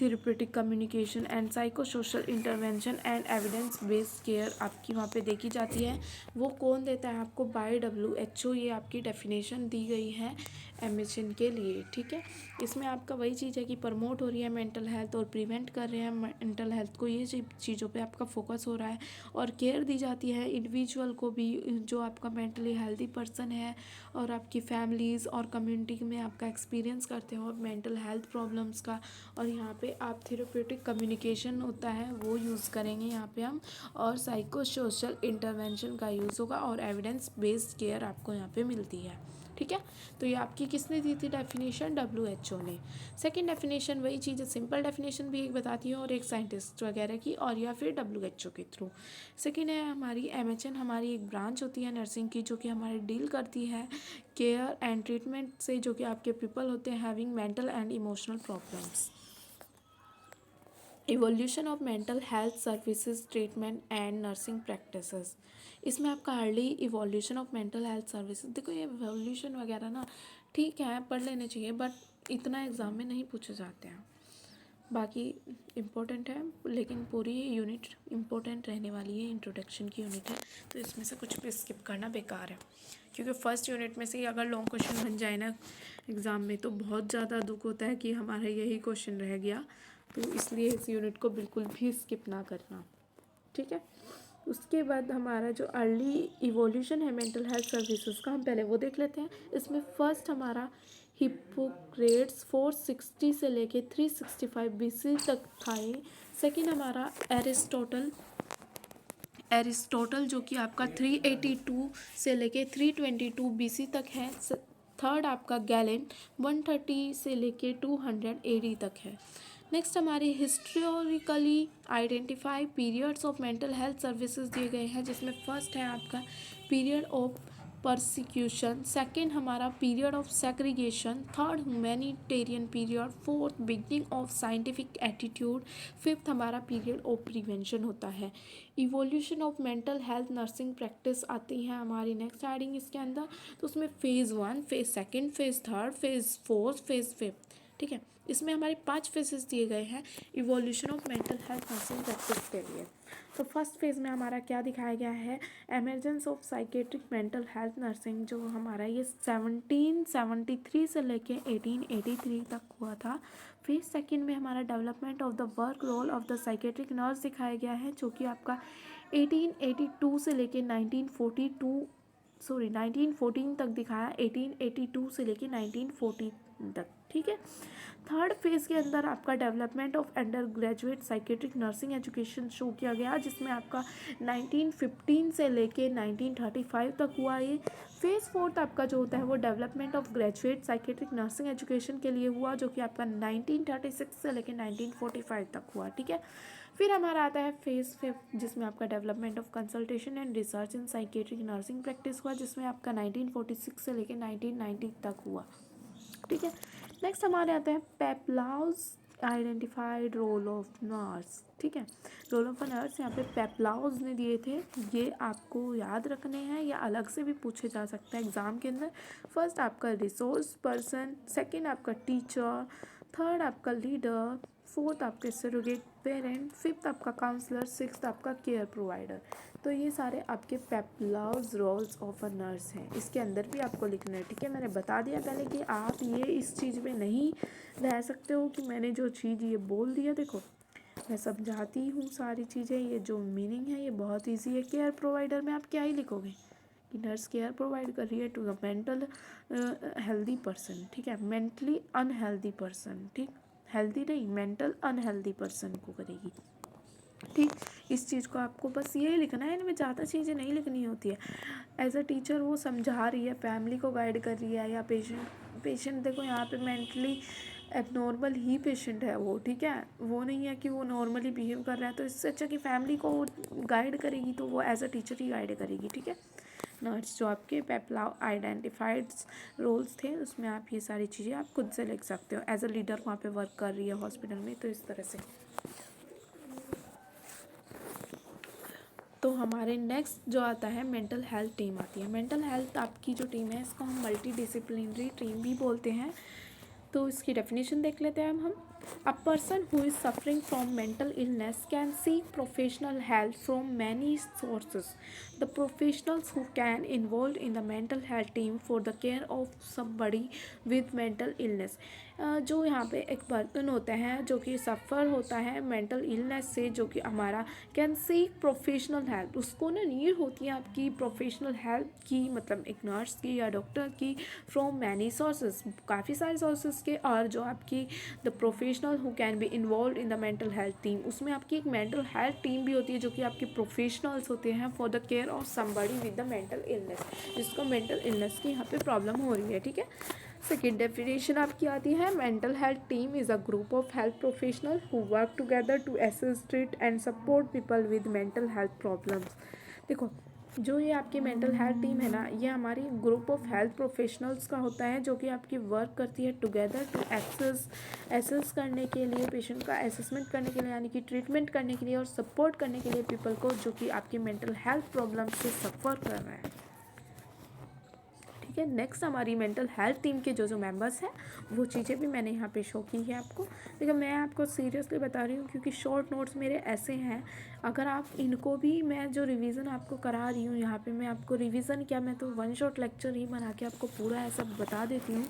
therapeutic communication and psycho social intervention and evidence based care आपकी वहाँ पे देखी जाती है। वो कौन देता है आपको? By WHO। ये आपकी डेफिनेशन दी गई है MHN के लिए। ठीक है, इसमें आपका वही चीज़ है कि प्रमोट हो रही है मेंटल हेल्थ और प्रिवेंट कर रहे हैं मेंटल हेल्थ को, ये चीज़ों पे आपका फोकस हो रहा है। और केयर दी जाती है इंडिविजुअल को भी जो आपका मेंटली हेल्दी पर्सन है और आपकी फैमिलीज़ और कम्युनिटी में आपका एक्सपीरियंस करते हो मेंटल हेल्थ प्रॉब्लम्स का। और यहाँ पे आप थेरेप्यूटिक कम्युनिकेशन होता है वो यूज़ करेंगे यहाँ पे हम, और साइको सोशल इंटरवेंशन का यूज़ होगा और एविडेंस बेस्ड केयर आपको यहाँ पे मिलती है। ठीक है, तो ये आपकी किसने दी थी डेफिनेशन? WHO ने। सेकंड डेफिनेशन वही चीज़ है, सिंपल डेफिनेशन भी एक बताती है और एक साइंटिस्ट वगैरह की, और या फिर WHO के थ्रू। सेकंड है हमारी MHN, हमारी एक ब्रांच होती है नर्सिंग की जो कि हमारी डील करती है केयर एंड ट्रीटमेंट से, जो कि आपके पीपल होते हैं having mental and emotional problems. Evolution of mental health services treatment and nursing practices. इसमें आपका early evolution of mental health services, देखो ये इवोल्यूशन वगैरह ना ठीक है पढ़ लेने चाहिए बट इतना एग्ज़ाम में नहीं पूछे जाते हैं। बाकी इम्पोर्टेंट है लेकिन पूरी यूनिट इम्पोर्टेंट रहने वाली है, इंट्रोडक्शन की यूनिट है, तो इसमें से कुछ भी स्किप करना बेकार है क्योंकि फर्स्ट यूनिट में से ही अगर लॉन्ग क्वेश्चन बन जाए ना एग्ज़ाम में तो बहुत ज़्यादा दुख होता है कि हमारा यही क्वेश्चन रह गया, तो इसलिए इस यूनिट को बिल्कुल भी स्किप ना करना। ठीक है, उसके बाद हमारा जो अर्ली इवोल्यूशन है मेंटल हेल्थ सर्विसेज का, हम पहले वो देख लेते हैं। इसमें फर्स्ट हमारा हिप्पोक्रेट्स 460 से लेके 365 BC तक था ये। सेकेंड हमारा एरिस्टोटल जो कि आपका 382 से लेके 322 BC तक है। थर्ड आपका गैलेन 130 से लेके 200 AD तक है। नेक्स्ट हमारे historically identify periods of mental health services दिए गए हैं, जिसमें फर्स्ट है आपका पीरियड ऑफ परसिक्यूशन, सेकेंड हमारा period of segregation, third humanitarian period, fourth beginning of scientific attitude, fifth हमारा पीरियड ऑफ प्रिवेंशन होता है। Evolution of mental health nursing practice आती है हमारी नेक्स्ट हेडिंग इसके अंदर, तो उसमें phase 1, phase second, phase third, phase fourth, phase fifth. ठीक है, इसमें हमारे 5 फेजेस दिए गए हैं evolution of mental health nursing practice के लिए। तो फर्स्ट फेज़ में हमारा क्या दिखाया गया है? Emergence of psychiatric mental health nursing, जो हमारा ये 1773 से लेके 1883 तक हुआ था। फेज सेकंड में हमारा development of the work role of the psychiatric nurse दिखाया गया है, जो कि आपका 1882 से लेके 1914 तक दिखाया, 1882 से लेके 1940 तक। ठीक है, थर्ड फेज़ के अंदर आपका development of under graduate psychiatric nursing education show किया गया, जिसमें आपका 1915 से लेके 1935 तक हुआ ये। फेज़ फोर्थ आपका जो होता है वो development of graduate psychiatric nursing education के लिए हुआ, जो कि आपका 1936 से लेके 1945 तक हुआ। ठीक है, फिर हमारा आता है फेज़ फिफ्थ, जिसमें आपका development of consultation and research in psychiatric nursing practice हुआ, जिसमें आपका 1946 से लेके 1990 तक हुआ। ठीक है, नेक्स्ट हमारे आते हैं पेप्लाउज आइडेंटिफाइड रोल ऑफ नर्स। ठीक है, रोल ऑफ नर्स यहाँ पे पेप्लाउज ने दिए थे, ये आपको याद रखने हैं या अलग से भी पूछे जा सकता है एग्जाम के अंदर। फर्स्ट आपका रिसोर्स पर्सन, सेकंड आपका टीचर, थर्ड आपका लीडर, फोर्थ आपके सरोगेट पेरेंट, फिफ्थ आपका काउंसलर, सिक्स्थ आपका केयर प्रोवाइडर। तो ये सारे आपके पेप्लाउज रोल्स ऑफ अ नर्स हैं, इसके अंदर भी आपको लिखना है। ठीक है, मैंने बता दिया पहले कि आप ये इस चीज़ में नहीं रह सकते हो कि मैंने जो चीज़ ये बोल दिया। देखो मैं समझाती हूँ सारी चीज़ें, ये जो मीनिंग है ये बहुत ईजी है। केयर प्रोवाइडर में आप क्या ही लिखोगे कि नर्स केयर प्रोवाइड कर रही है to the mental healthy person. ठीक है, मेंटली अनहेल्दी पर्सन, ठीक, हेल्दी नहीं, मेंटल अनहेल्दी पर्सन को करेगी। ठीक, इस चीज़ को आपको बस यही लिखना है, इनमें ज़्यादा चीज़ें नहीं लिखनी होती है। एज अ टीचर वो समझा रही है, फैमिली को गाइड कर रही है, या पेशेंट देखो यहाँ पे मेंटली एबनॉर्मल ही पेशेंट है वो। ठीक है, वो नहीं है कि वो नॉर्मली बिहेव कर रहा है, तो इससे अच्छा कि फैमिली को गाइड करेगी तो वो एज अ टीचर ही गाइड करेगी। ठीक है, नर्स जो आपके पेप्लाव आइडेंटिफाइड रोल्स थे उसमें आप ये सारी चीज़ें आप खुद से लिख सकते हो। एज अ लीडर वहाँ पे वर्क कर रही है हॉस्पिटल में, तो इस तरह से। तो हमारे नेक्स्ट जो आता है मेंटल हेल्थ टीम आती है। मेंटल हेल्थ आपकी जो टीम है इसको हम मल्टी डिसिप्लिनरी टीम भी बोलते हैं। तो इसकी डेफिनेशन देख लेते हैं हम। A person who is suffering from mental illness can seek professional help from many sources. The professionals who can involve in the mental health team for the care of somebody with mental illness. जो यहाँ पे एक पर्सन होता है जो कि सफ़र होता है मेंटल इलनेस से, जो कि हमारा कैन सीक प्रोफेशनल हेल्प, उसको ना नीड होती है आपकी प्रोफेशनल हेल्प की, मतलब एक नर्स की या डॉक्टर की, फ्रॉम मैनी सोर्सेज, काफ़ी सारे सोर्सेज के। और जो आपकी the professional who can be involve in the mental health team, उसमें आपकी एक मेंटल हेल्थ टीम भी होती है जो कि आपके प्रोफेशनल्स होते हैं for the care of somebody with the mental illness, जिसको मेंटल इलनेस की यहाँ पे प्रॉब्लम हो रही है। ठीक है, सेकेंड डेफिनेशन आपकी आती है, mental health team is a group of health professional who work together to assist, treat and support people with mental health problems. देखो जो ये आपकी मेंटल हेल्थ टीम है ना, ये हमारी ग्रुप ऑफ हेल्थ प्रोफेशनल्स का होता है जो कि आपकी वर्क करती है टुगेदर टू एसेस करने के लिए, पेशेंट का असेसमेंट करने के लिए, यानी कि ट्रीटमेंट करने के लिए और सपोर्ट करने के लिए पीपल को जो कि आपकी मेंटल हेल्थ प्रॉब्लम से सफ़र कर रहे हैं। ठीक है, नेक्स्ट हमारी मेंटल हेल्थ टीम के जो मेंबर्स हैं वो चीज़ें भी मैंने यहाँ पे शो की है आपको। देखो मैं आपको सीरियसली बता रही हूँ क्योंकि शॉर्ट नोट्स मेरे ऐसे हैं, अगर आप इनको भी, मैं जो रिवीजन आपको करा रही हूँ यहाँ पे, मैं आपको रिवीजन क्या, मैं तो वन शॉट लेक्चर ही बना के आपको पूरा ऐसा बता देती हूँ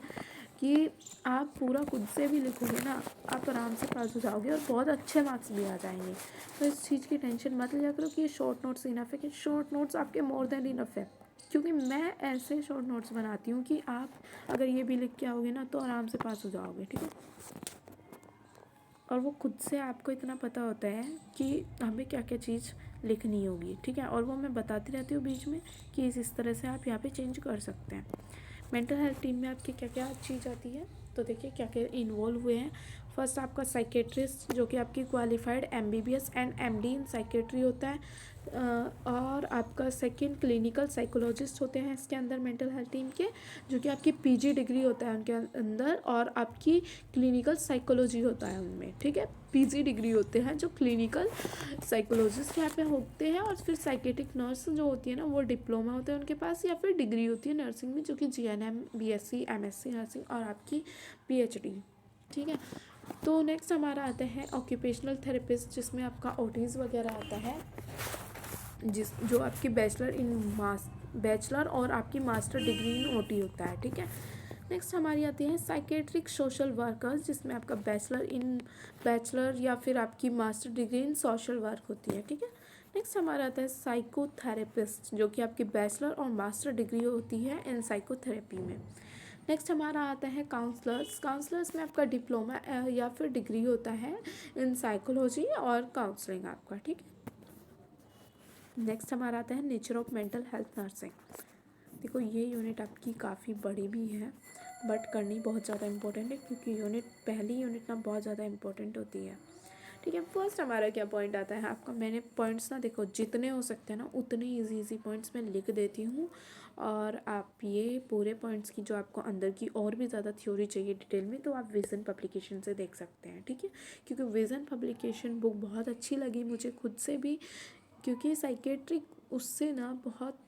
कि आप पूरा खुद से भी लिखोगे ना, आप आराम से पास हो जाओगे और बहुत अच्छे मार्क्स भी आ जाएंगे। तो इस चीज़ की टेंशन मत लिया करो कि ये शॉर्ट नोट्स इनफ है, कि शॉर्ट नोट्स आपके मोर देन इनफ है, क्योंकि मैं ऐसे शॉर्ट नोट्स बनाती हूँ कि आप अगर ये भी लिख के आओगे ना तो आराम से पास हो जाओगे। ठीक है, और वो खुद से आपको इतना पता होता है कि हमें क्या क्या चीज़ लिखनी होगी। ठीक है, और वो मैं बताती रहती हूँ बीच में कि इस तरह से आप यहाँ पे चेंज कर सकते हैं। मेंटल हेल्थ टीम में आपकी क्या क्या चीज़ आती है, तो देखिए क्या क्या इन्वॉल्व हुए हैं। फर्स्ट आपका साइकेट्रिस्ट जो कि आपकी qualified MBBS and MD in psychiatry होता है। और आपका सेकंड क्लिनिकल साइकोलॉजिस्ट होते हैं इसके अंदर मेंटल हेल्थ टीम के, जो कि आपकी पीजी डिग्री होता है उनके अंदर, और आपकी क्लिनिकल साइकोलॉजी होता है उनमें। ठीक है, पीजी डिग्री होते हैं जो क्लिनिकल साइकोलॉजिस्ट यहाँ पे होते हैं, और फिर साइकेट्रिक नर्स जो होती है ना वो डिप्लोमा होता है उनके पास, या फिर डिग्री होती है नर्सिंग में जो कि जीएनएम, बीएससी, एमएससी नर्सिंग और आपकी पीएचडी। ठीक है, तो नेक्स्ट हमारा आता है ऑक्यूपेशनल थेरेपिस्ट, जिसमें आपका ओटीज़ वगैरह आता है, जो आपकी बैचलर और आपकी मास्टर डिग्री इन ओटी होता है। ठीक है, नेक्स्ट हमारी आती है साइकेट्रिक सोशल वर्कर्स, जिसमें आपका बैचलर या फिर आपकी master degree in social work होती है। ठीक है, नेक्स्ट हमारा आता है साइकोथेरेपिस्ट, जो कि आपकी बैचलर और मास्टर डिग्री होती है इन साइकोथेरेपी में। नेक्स्ट हमारा आता है काउंसलर्स में आपका डिप्लोमा या फिर डिग्री होता है इन साइकोलॉजी और काउंसलिंग आपका। ठीक है, नेक्स्ट हमारा आता है nature of mental health nursing. देखो ये यूनिट आपकी काफ़ी बड़ी भी है बट करनी बहुत ज़्यादा इंपॉर्टेंट है, क्योंकि पहली यूनिट ना बहुत ज़्यादा इंपॉर्टेंट होती है। ठीक है, फर्स्ट हमारा क्या पॉइंट आता है आपका, मैंने पॉइंट्स ना देखो जितने हो सकते हैं ना उतने इजी पॉइंट्स मैं लिख देती हूँ, और आप ये पूरे पॉइंट्स की जो आपको अंदर की और भी ज़्यादा थ्योरी चाहिए डिटेल में, तो आप विज़न पब्लिकेशन से देख सकते हैं। ठीक है, क्योंकि विज़न पब्लिकेशन बुक बहुत अच्छी लगी मुझे खुद से भी, क्योंकि साइकेट्रिक उससे ना बहुत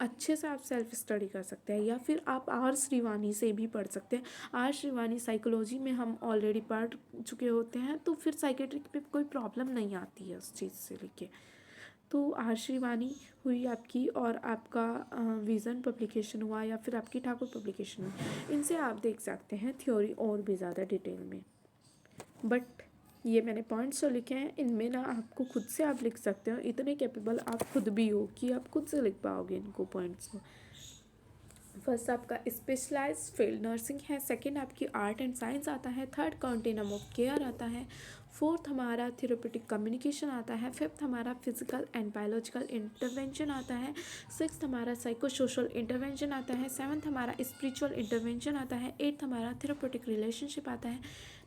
अच्छे से आप सेल्फ स्टडी कर सकते हैं, या फिर आप आर श्रीवानी से भी पढ़ सकते हैं। आर श्रीवानी साइकोलॉजी में हम ऑलरेडी पढ़ चुके होते हैं, तो फिर साइकेट्रिक पे कोई प्रॉब्लम नहीं आती है उस चीज़ से लेके। तो आर श्रीवानी हुई आपकी, और आपका विज़न पब्लिकेशन हुआ, या फिर आपकी ठाकुर पब्लिकेशन हुई। इनसे आप देख सकते हैं थ्योरी और भी ज़्यादा डिटेल में। बट ये मैंने पॉइंट्स जो लिखे हैं, इनमें ना आपको खुद से आप लिख सकते हो, इतने कैपेबल आप खुद भी हो कि आप खुद से लिख पाओगे इनको पॉइंट्स को। फर्स्ट आपका स्पेशलाइज फील्ड नर्सिंग है, सेकंड आपकी आर्ट एंड साइंस आता है, थर्ड कंटिन्यूम ऑफ केयर आता है, फोर्थ हमारा थेरेप्यूटिक कम्युनिकेशन आता है, फिफ्थ हमारा फिजिकल एंड बायोलॉजिकल इंटरवेंशन आता है, सिक्स्थ हमारा साइको सोशल इंटरवेंशन आता है, सेवन्थ हमारा स्पिरिचुअल इंटरवेंशन आता है, एट्थ हमारा थेरेप्यूटिक रिलेशनशिप आता है,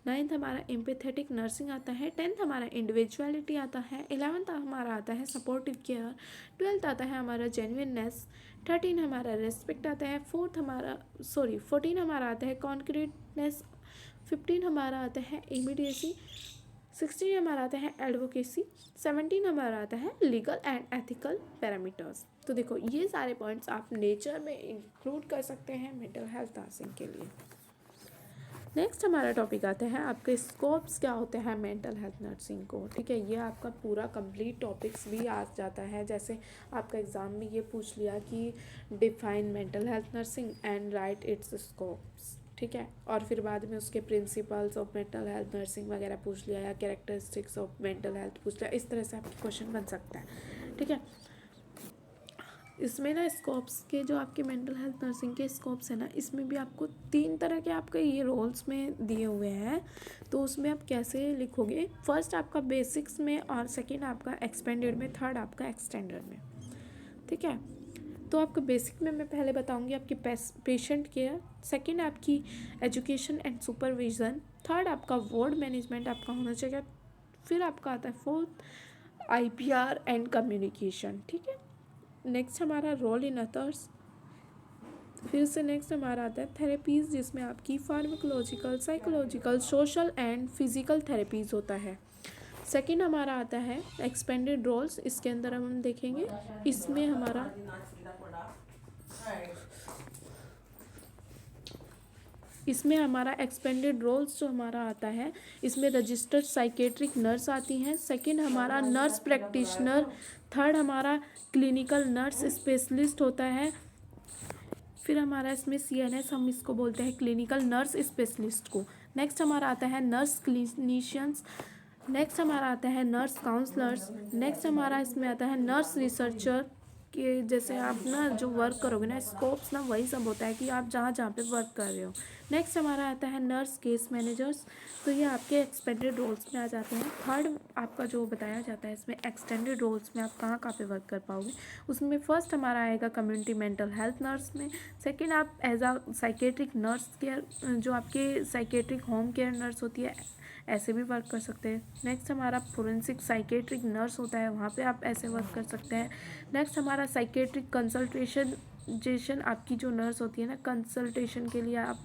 नाइन्थ हमारा एम्पैथेटिक नर्सिंग आता है, टेंथ हमारा इंडिविजुअलिटी आता है, 11th हमारा आता है सपोर्टिव केयर, 12th आता है हमारा जेन्युइननेस, 13 हमारा रेस्पेक्ट आता है, 14 हमारा आता है कॉन्क्रीटनेस, 15 हमारा आता है इमीडिएसी, 16 हमारा आता है एडवोकेसी, 17 हमारा आता है लीगल एंड एथिकल पैरामीटर्स। तो देखो ये सारे पॉइंट्स आप नेचर में इंक्लूड कर सकते हैं मेंटल हेल्थ नर्सिंग के लिए। नेक्स्ट हमारा टॉपिक आता है आपके स्कोप्स क्या होते हैं मेंटल हेल्थ नर्सिंग को। ठीक है, ये आपका पूरा कंप्लीट टॉपिक्स भी आ जाता है। जैसे आपका एग्ज़ाम में ये पूछ लिया कि define mental health nursing and right it's scopes. ठीक है, और फिर बाद में उसके principles of mental health nursing वगैरह पूछ लिया, या कैरेक्टरिस्टिक्स ऑफ मेंटल हेल्थ पूछ लिया। इस तरह से आपके क्वेश्चन बन सकता है। ठीक है, इसमें ना स्कोप्स के जो आपके मेंटल हेल्थ नर्सिंग के स्कोप्स है ना, इसमें भी आपको 3 तरह के आपके ये रोल्स में दिए हुए हैं। तो उसमें आप कैसे लिखोगे, फर्स्ट आपका बेसिक्स में, और सेकंड आपका एक्सपेंडेड में, थर्ड आपका एक्सटेंडेड में। ठीक है, तो आपका बेसिक में मैं पहले बताऊंगी आपकी पेशेंट केयर, सेकंड आपकी एजुकेशन एंड सुपरविज़न, थर्ड आपका वार्ड मैनेजमेंट आपका होना चाहिए, फिर आपका आता है फोर्थ IPR एंड कम्युनिकेशन। ठीक है, नेक्स्ट हमारा रोल इन अदर्स, फिर से नेक्स्ट हमारा आता है थेरेपीज़, जिसमें आपकी pharmacological, psychological, social and physical therapies होता है। सेकंड हमारा आता है एक्सपेंडेड रोल्स, इसके अंदर हम देखेंगे, इसमें हमारा एक्सपेंडेड रोल्स जो हमारा आता है, इसमें रजिस्टर्ड साइकेट्रिक नर्स आती हैं, सेकंड हमारा नर्स प्रैक्टिशनर, थर्ड हमारा क्लिनिकल नर्स स्पेशलिस्ट होता है, फिर हमारा इसमें CNS हम इसको बोलते हैं क्लिनिकल नर्स स्पेशलिस्ट को। नेक्स्ट हमारा आता है नर्स क्लिनिशियंस, नेक्स्ट हमारा आता है नर्स काउंसलर्स, नेक्स्ट हमारा इसमें आता है नर्स रिसर्चर के, जैसे आप ना जो वर्क करोगे ना, स्कोप्स ना वही सब होता है कि आप जहाँ जहाँ पे वर्क कर रहे हो। नेक्स्ट हमारा आता है नर्स केस मैनेजर्स, तो ये आपके एक्सपेंडेड रोल्स में आ जाते हैं। थर्ड आपका जो बताया जाता है इसमें एक्सटेंडेड रोल्स में आप कहाँ कहाँ पे वर्क कर पाओगे, उसमें फर्स्ट हमारा आएगा कम्युनिटी मेंटल हेल्थ नर्स में, सेकेंड आप एज आ साइकेट्रिक नर्स केयर, जो आपके साइकेट्रिक होम केयर नर्स होती है, ऐसे भी वर्क कर सकते हैं। नेक्स्ट हमारा फोरेंसिक साइकेट्रिक नर्स होता है, वहाँ पे आप ऐसे वर्क कर सकते हैं। नेक्स्ट हमारा साइकेट्रिक कंसल्टेशन आपकी जो नर्स होती है ना, कंसल्टेशन के लिए आप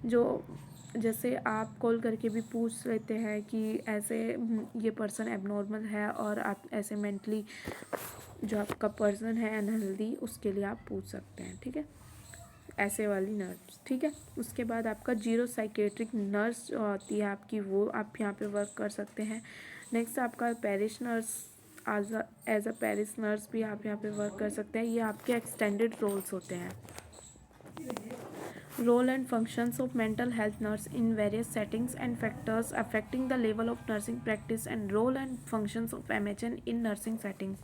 जो जैसे आप कॉल करके भी पूछ लेते हैं कि ऐसे ये पर्सन एबनॉर्मल है, और आप ऐसे मेंटली जो आपका पर्सन है अनहेल्दी, उसके लिए आप पूछ सकते हैं। ठीक है, ऐसे वाली नर्स। ठीक है, उसके बाद आपका जीरो साइकेट्रिक नर्स जो होती है आपकी, वो आप यहाँ पे वर्क कर सकते हैं। नेक्स्ट आपका parish nurse, as a parish nurse भी आप यहाँ पे वर्क कर सकते हैं। ये आपके एक्सटेंडेड रोल्स होते हैं। Role and functions of mental health nurse in various settings and factors affecting the level of nursing practice and role and functions of MHN in nursing settings,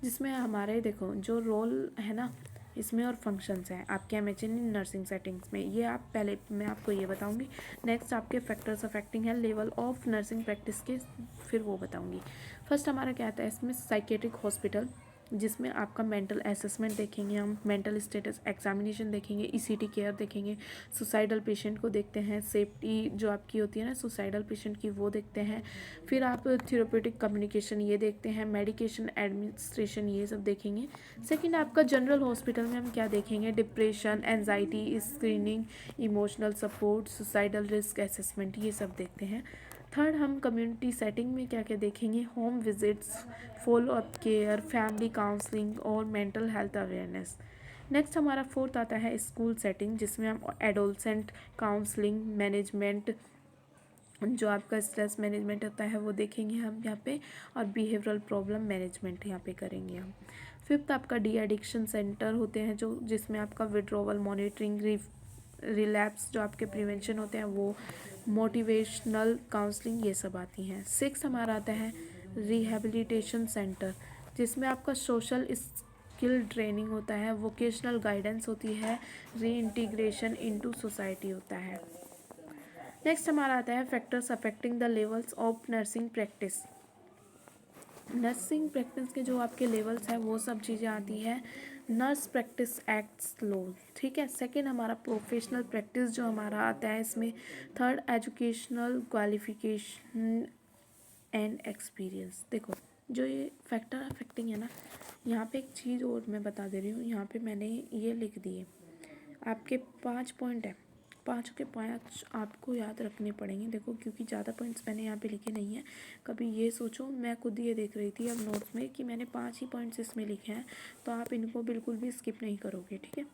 जिसमें हमारे देखो जो रोल है ना इसमें, और फंक्शंस हैं आपके MHN इन नर्सिंग सेटिंग्स में, ये आप पहले मैं आपको ये बताऊंगी। नेक्स्ट आपके फैक्टर्स अफेक्टिंग है लेवल ऑफ नर्सिंग प्रैक्टिस के, फिर वो बताऊंगी। फर्स्ट हमारा क्या आता है इसमें साइकेट्रिक हॉस्पिटल, जिसमें आपका मेंटल असेसमेंट देखेंगे, हम मेंटल स्टेटस एग्जामिनेशन देखेंगे, ECT केयर देखेंगे, सुसाइडल पेशेंट को देखते हैं, सेफ्टी जो आपकी होती है ना सुसाइडल पेशेंट की, वो देखते हैं। फिर आप थेरेप्यूटिक कम्युनिकेशन ये देखते हैं, मेडिकेशन एडमिनिस्ट्रेशन ये सब देखेंगे। सेकंड आपका जनरल हॉस्पिटल में हम क्या देखेंगे, depression, anxiety screening, emotional support, suicidal risk assessment, ये सब देखते हैं। थर्ड हम कम्युनिटी सेटिंग में क्या क्या देखेंगे, home visits, follow up care, family counselling और मेंटल हेल्थ अवेयरनेस, नेक्स्ट हमारा फोर्थ आता है स्कूल सेटिंग, जिसमें हम एडोलसेंट काउंसलिंग मैनेजमेंट, जो आपका स्ट्रेस मैनेजमेंट होता है वो देखेंगे हम यहाँ पे, और बिहेवियरल प्रॉब्लम मैनेजमेंट यहाँ पे करेंगे हम। फिफ्थ आपका डी एडिक्शन सेंटर होते हैं जो, जिसमें आपका विड्रॉवल मॉनिटरिंग, रिलैप्स जो आपके प्रिवेंशन होते हैं वो, मोटिवेशनल काउंसलिंग, ये सब आती हैं। सिक्स हमारा आता है रिहेबिलिटेशन सेंटर, जिसमें आपका सोशल स्किल ट्रेनिंग होता है, वोकेशनल गाइडेंस होती है, री इंटीग्रेशन इनटू सोसाइटी होता है। नेक्स्ट हमारा आता है factors affecting the levels of nursing practice. Nursing practice के जो आपके लेवल्स हैं वो सब चीज़ें आती हैं नर्स प्रैक्टिस एक्ट्स लॉ, ठीक है। सेकंड हमारा प्रोफेशनल प्रैक्टिस जो हमारा आता है इसमें। Third educational qualification and experience. देखो जो ये फैक्टर अफेक्टिंग है ना, यहाँ पे एक चीज़ और मैं बता दे रही हूँ, यहाँ पे मैंने ये लिख दिए आपके 5 पॉइंट है, 5 के 5 आपको याद रखने पड़ेंगे। देखो क्योंकि ज़्यादा पॉइंट्स मैंने यहाँ पे लिखे नहीं हैं, कभी ये सोचो, मैं खुद ये देख रही थी अब नोट्स में कि मैंने 5 ही पॉइंट्स इसमें लिखे हैं, तो आप इनको बिल्कुल भी स्किप नहीं करोगे, ठीक है।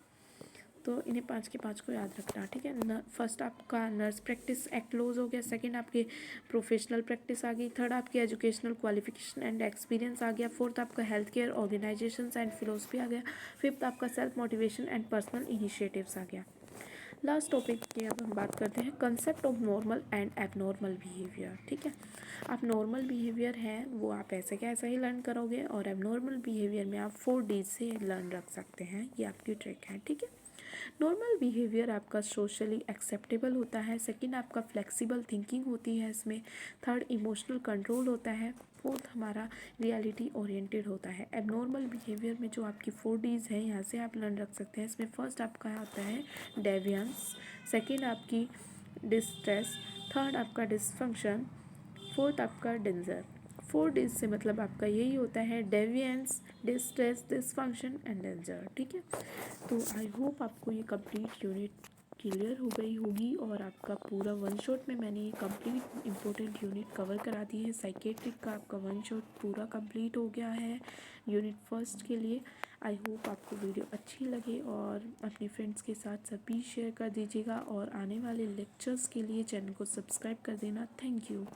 तो इन्हें 5 के 5 को याद रखना, ठीक है। फर्स्ट आपका नर्स प्रैक्टिस एक्ट लॉज हो गया, सेकंड आपके प्रोफेशनल प्रैक्टिस आ गई, थर्ड आपकी एजुकेशनल क्वालिफिकेशन एंड एक्सपीरियंस आ गया, फोर्थ आपका health care organisation and philosophy आ गया, फिफ्थ आपका self motivation and personal initiatives आ गया। लास्ट टॉपिक की अब हम बात करते हैं concept of normal and abnormal behaviour, ठीक है। आप नॉर्मल बिहेवियर है वो आप ऐसे क्या ऐसा ही लर्न करोगे, और एबनॉर्मल बिहेवियर में आप 4 डेज से लर्न रख सकते हैं, ये आपकी ट्रिक है, ठीक है। नॉर्मल बिहेवियर आपका सोशली एक्सेप्टेबल होता है, सेकंड आपका फ्लेक्सिबल थिंकिंग होती है इसमें, थर्ड इमोशनल कंट्रोल होता है, फोर्थ हमारा रियलिटी ओरिएंटेड होता है। एबनॉर्मल बिहेवियर में जो आपकी 4 डीज हैं यहाँ से आप लर्न रख सकते हैं। इसमें फर्स्ट आपका आता है डेवियंस, सेकंड आपकी डिस्ट्रेस, थर्ड आपका डिसफंक्शन, फोर्थ आपका डेंजर। 4 डेज से मतलब आपका यही होता है डेविएंस, डिस्ट्रेस, डिसफंक्शन एंड डेंजर, ठीक है। तो आई होप आपको ये कंप्लीट यूनिट क्लियर हो गई होगी, और आपका पूरा वन शॉट में मैंने ये कंप्लीट इंपॉर्टेंट यूनिट कवर करा दी है। साइकेट्रिक का आपका वन शॉट पूरा कंप्लीट हो गया है यूनिट फर्स्ट के लिए। आई होप आपको वीडियो अच्छी लगे, और अपने फ्रेंड्स के साथ सभी शेयर कर दीजिएगा, और आने वाले लेक्चर्स के लिए चैनल को सब्सक्राइब कर देना। Thank you.